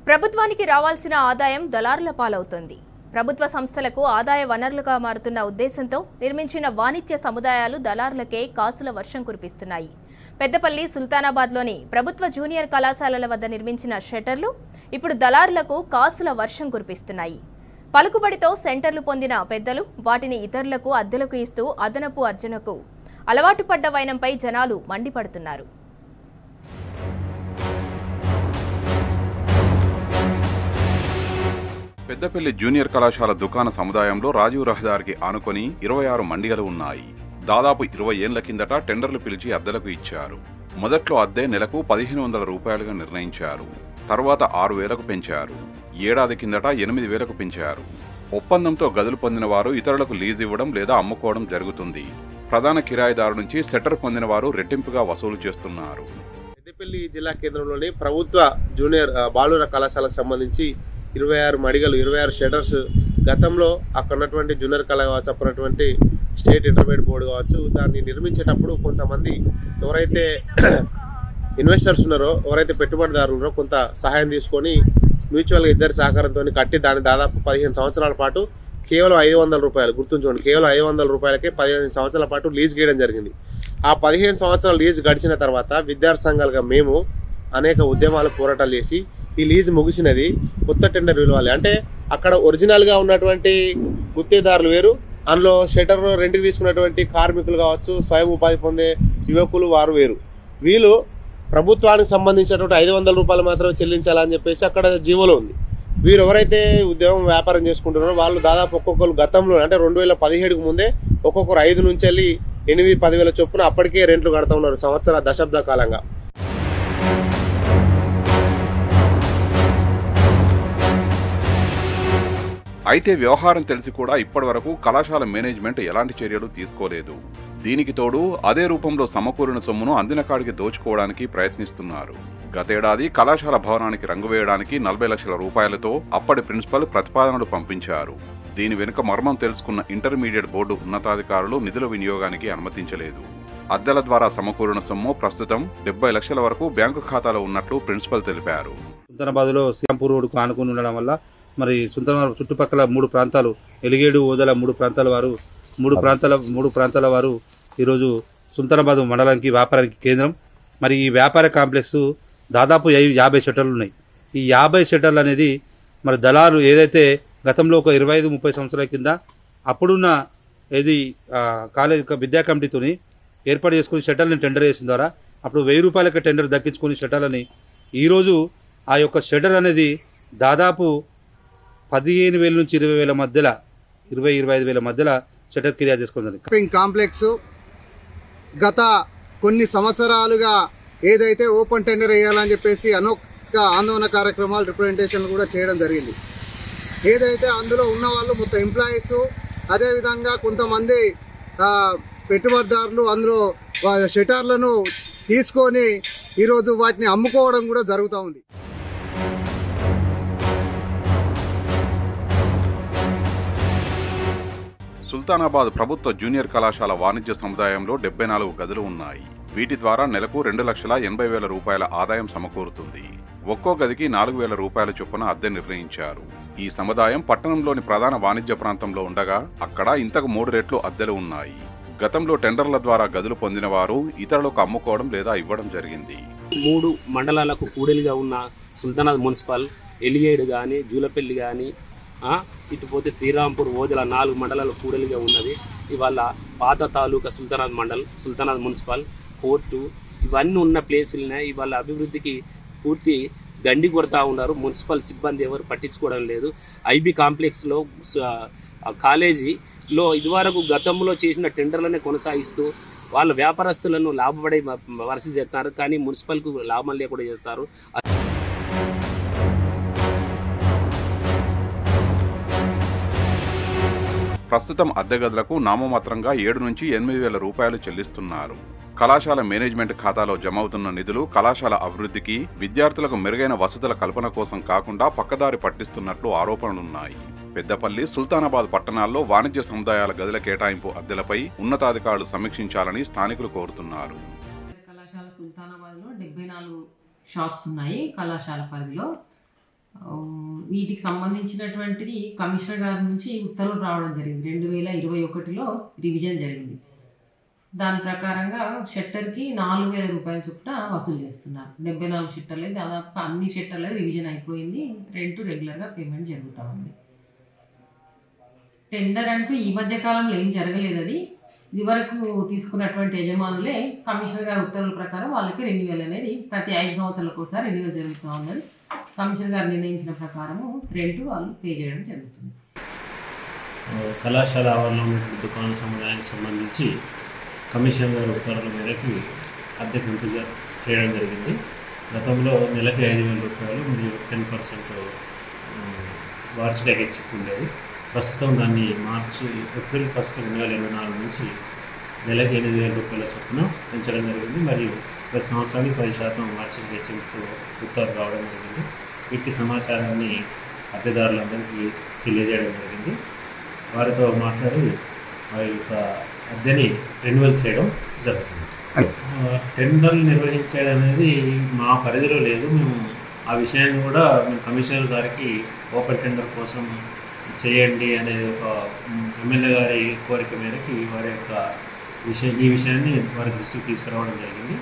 ప్రభుత్వానికి రావాల్సిన ఆదాయం దళారుల పాలవుతోంది. ప్రభుత్వ సంస్థలకు ఆదాయ వనరులుగా మారుతున్న ఉద్దేశంతో నిర్మించిన వాణిజ్య సముదాయాలు దళారులకే కాసుల వర్షం కురిపిస్తున్నాయి. పెద్దపల్లి సుల్తానాబాద్లోని ప్రభుత్వ జూనియర్ కళాశాలల వద్ద నిర్మించిన షట్టర్లు ఇప్పుడు దళారులకు కాసుల వర్షం కురిపిస్తున్నాయి. పలుకుబడితో సెంటర్లు పొందిన పెద్దలు వాటిని ఇతరులకు అద్దెలకు ఇస్తూ అదనపు అర్జనకు అలవాటు పడ్డ వైనంపై జనాలు మండిపడుతున్నారు. పెద్దపల్లి జూనియర్ కళాశాల దుకాణ సముదాయంలో రాజీవ్ రహదారికి ఆనుకొని 26 మండిగలు ఉన్నాయి. దాదాపు 20 ఏళ్ల కిందట టెండర్లు పిలిచి అద్దెలకు ఇచ్చారు. మొదట్లో అద్దె నెలకు 1500 రూపాయలుగా నిర్ణయించారు. తర్వాత 6000కు పెంచారు. ఏడాది కిందట 8000కు పెంచారు. ఒప్పందంతో గదులు పొందిన వారు ఇతరులకు లీజు ఇవ్వడం లేదా అమ్ముకోవడం జరుగుతుంది. ప్రధాన కిరాయిదారు నుంచి సెటర్ పొందిన వారు రెట్టింపుగా వసూలు చేస్తున్నారు. పెద్దపల్లి జిల్లా కేంద్రంలోని ప్రభుత్వ జూనియర్ బాలుర కళాశాలకు సంబంధించి 26 మడిగలు 26 షెటర్స్ గతంలో అక్కడ ఉన్నటువంటి జూనియర్ కళ కావచ్చు, అప్పుడున్నటువంటి స్టేట్ ఇంటర్మీడియట్ బోర్డు కావచ్చు, దాన్ని నిర్మించేటప్పుడు కొంతమంది ఎవరైతే ఇన్వెస్టర్స్ ఉన్నారో, ఎవరైతే పెట్టుబడిదారులు ఉన్నారో కొంత సహాయం తీసుకొని మ్యూచువల్గా ఇద్దరి సహకారంతో కట్టి దాన్ని దాదాపు 15 సంవత్సరాల పాటు కేవలం 500 రూపాయలు, గుర్తుంచుకోండి, కేవలం 500 రూపాయలకే 15 సంవత్సరాల పాటు లీజ్ గీయడం జరిగింది. ఆ 15 సంవత్సరాల లీజ్ గడిచిన తర్వాత విద్యార్థి సంఘాలుగా మేము అనేక ఉద్యమాలు పోరాటాలు చేసి ఈ లీజ్ ముగిసినది, కొత్త టెండర్ పిలవాలి అంటే అక్కడ ఒరిజినల్గా ఉన్నటువంటి గుత్తేదారులు వేరు, అందులో షెటర్ రెంట్కి తీసుకున్నటువంటి కార్మికులు కావచ్చు, స్వయం ఉపాధి పొందే యువకులు వారు వేరు. వీళ్ళు ప్రభుత్వానికి సంబంధించినటువంటి 500 రూపాయలు మాత్రమే చెల్లించాలని చెప్పేసి అక్కడ జీవోలో ఉంది. వీరు ఎవరైతే ఉద్యోగం వ్యాపారం చేసుకుంటున్నారో వాళ్ళు దాదాపు ఒక్కొక్కరు గతంలో అంటే 2017కు ముందే ఒక్కొక్కరు 5 నుంచి వెళ్ళి 8-10 వేల చొప్పున అప్పటికే రెంట్లు కడతా ఉన్నారు సంవత్సర దశాబ్ద కాలంగా. అయితే వ్యవహారం తెలిసి కూడా ఇప్పటివరకు కళాశాల మేనేజ్మెంట్ ఎలాంటి చర్యలు తీసుకోలేదు. దీనికి తోడు అదే రూపంలో సమకూరిన సొమ్మును అందిన కాడికి దోచుకోవడానికి ప్రయత్నిస్తున్నారు. గతేడాది కళాశాల భవనానికి రంగు వేయడానికి 40 లక్షల రూపాయలతో అప్పటి ప్రిన్సిపల్ ప్రతిపాదనలు పంపించారు. దీని వెనుక మర్మం తెలుసుకున్న ఇంటర్మీడియట్ బోర్డు ఉన్నతాధికారులు నిధుల వినియోగానికి అనుమతించలేదు. అద్దెల ద్వారా సమకూరిన సొమ్ము ప్రస్తుతం 70 లక్షల వరకు బ్యాంకు ఖాతాలో ఉన్నట్లు ప్రిన్సిపల్ తెలిపారు. సుల్తానాబాద్లో శ్రీరాంపూర్ రోడ్డుకు ఆనుకుని ఉండడం వల్ల మరి సుల్తానాబాద్ చుట్టుపక్కల 3 ప్రాంతాలు, ఎలిగేడు, ఓదల 3 ప్రాంతాల వారు ఈరోజు సుల్తానాబాద్ మండలానికి వ్యాపారానికి కేంద్రం. మరి ఈ వ్యాపార కాంప్లెక్స్ దాదాపు 50 షట్టర్లు ఉన్నాయి. ఈ 50 షట్టర్లు అనేది మరి దళారు ఏదైతే గతంలో ఒక 25-30 సంవత్సరాల కింద అప్పుడున్న ఏది కాలేజ్ విద్యా కమిటీతోని ఏర్పాటు చేసుకుని షట్టర్లను టెండర్ చేసిన ద్వారా అప్పుడు 1000 రూపాయలకి టెండర్ దక్కించుకుని షట్టర్లని ఈరోజు ఆ యొక్క షట్టర్ అనేది దాదాపు 15,000 నుంచి 20,000 మధ్యలో 20-25,000 మధ్యలో షట్టర్ క్రియ చేసుకుంటుంది. షాపింగ్ కాంప్లెక్స్ గత కొన్ని సంవత్సరాలుగా ఏదైతే ఓపెన్ టెండర్ వేయాలని చెప్పేసి అనేక ఆందోళన కార్యక్రమాలు, రిప్రజెంటేషన్లు కూడా చేయడం జరిగింది. ఏదైతే అందులో ఉన్న వాళ్ళు మొత్తం ఎంప్లాయీస్, అదేవిధంగా కొంతమంది పెట్టుబడిదారులు అందులో షట్టర్లను తీసుకొని ఈరోజు వాటిని అమ్ముకోవడం కూడా జరుగుతూ ఉంది. సుల్తానాబాద్ ప్రభుత్వ జూనియర్ కళాశాల వాణిజ్య సముదాయంలో 74 గదులు ఉన్నాయి. వీటి ద్వారా నెలకు 2,80,000 రూపాయల ఆదాయం సమకూరుతుంది. ఒక్కో గదికి 4,000 రూపాయల చొప్పున అద్దె నిర్ణయించారు. ఈ సముదాయం పట్టణంలోని ప్రధాన వాణిజ్య ప్రాంతంలో ఉండగా అక్కడ ఇంతకు 3 రెట్లు అద్దెలు ఉన్నాయి. గతంలో టెండర్ల ద్వారా గదులు పొందిన వారు ఇతరులకు అమ్ముకోవడం లేదా ఇవ్వడం జరిగింది. 3 మండలాలకు కూడలిగా ఉన్న సుల్తానాబాద్ మున్సిపల్, ఎలిగేడు కానీ, జూలపల్లి కానీ, ఇటుపోతే శ్రీరాంపూర్, ఓదల 4 మండలాలు కూడలిగా ఉన్నది. ఇవాళ పాత తాలూకా సుల్తానాబాద్ మున్సిపల్, కోర్టు ఇవన్నీ ఉన్న ప్లేసులనే ఇవాళ అభివృద్ధికి పూర్తి గండి కొడతా ఉన్నారు. మున్సిపల్ సిబ్బంది ఎవరు పట్టించుకోవడం లేదు. ఐబీ కాంప్లెక్స్లో కాలేజీలో ఇదివరకు గతంలో చేసిన టెండర్లనే కొనసాగిస్తూ వాళ్ళ వ్యాపారస్తులను లాభపడే వరస చేస్తున్నారు, కానీ మున్సిపల్కు లాభం లేకుండా చేస్తారు. ప్రస్తుతం అద్దె గదులకు నామమాత్రంగా 7 నుంచి 8,000 రూపాయలు చెల్లిస్తున్నారు. కళాశాల మేనేజ్మెంట్ ఖాతాలో జమ అవుతున్న నిధులు కళాశాల అభివృద్ధికి, విద్యార్థులకు మెరుగైన వసతుల కల్పన కోసం కాకుండా పక్కదారి పట్టిస్తున్నట్లు ఆరోపణలున్నాయి. పెద్దపల్లి, సుల్తానాబాద్ పట్టణాల్లో వాణిజ్య సముదాయాల గదుల కేటాయింపు అద్దెలపై ఉన్నతాధికారులు సమీక్షించాలని స్థానికులు కోరుతున్నారు. కళాశాల సుల్తానాబాద్లో 74 షాప్స్ ఉన్నాయి కళాశాల పరిధిలో. వీటికి సంబంధించినటువంటిది కమిషనర్ గారి నుంచి ఉత్తర్వులు రావడం జరిగింది. 2021లో రివిజన్ జరిగింది. దాని ప్రకారంగా షట్టర్కి 4,000 రూపాయల చొప్పున వసూలు చేస్తున్నారు. 74 షట్టర్లు, దాదాపుగా అన్ని షట్టర్లు రివిజన్ అయిపోయింది. రెంట్ రెగ్యులర్గా పేమెంట్ జరుగుతూ ఉంది. టెండర్ అంటూ ఈ మధ్య కాలంలో ఏం జరగలేదు. అది ఇదివరకు తీసుకున్నటువంటి యజమానులే కమిషనర్ గారి ఉత్తర్వుల ప్రకారం వాళ్ళకి రెన్యువల్ అనేది ప్రతి 5 సంవత్సరాలకు ఒకసారి రెన్యువల్ జరుగుతూ ఉన్నది. కమిషనర్ గారు నిర్ణయించిన ప్రకారము రెంట్ వాళ్ళు పే చేయడం జరుగుతుంది. కళాశాల ఆవరణలో దుకాణ సముదాయానికి సంబంధించి కమిషనర్ గారి ఉత్తర్వుల మేరకు అద్దె పెంపు చేయడం జరిగింది. గతంలో నెలకి 5,000 రూపాయలు మరియు 10% వార్షిక హెచ్చుకు ఉండేది. ప్రస్తుతం దాన్ని ఏప్రిల్ 1, 2024 నుంచి నెలకి 8,000 రూపాయల చొప్పున పెంచడం జరిగింది. మరియు ప్రతి సంవత్సరానికి 10% వార్షిక హెచ్చింపు ఉత్తర్వులు రావడం జరిగింది. వీటి సమాచారాన్ని అద్దెదారులందరికీ తెలియజేయడం జరిగింది. వారితో మాట్లాడి వారి యొక్క అద్దెని రెన్యువల్ చేయడం జరుగుతుంది. టెండర్లు నిర్వహించడం అనేది మా పరిధిలో లేదు. మేము ఆ విషయాన్ని కూడా మేము కమిషనర్ గారికి ఓపెన్ టెండర్ కోసం చేయండి అనేది ఒక ఎమ్మెల్యే గారి కోరిక మేరకు వారి యొక్క ఈ విషయాన్ని వారి దృష్టికి తీసుకురావడం జరిగింది.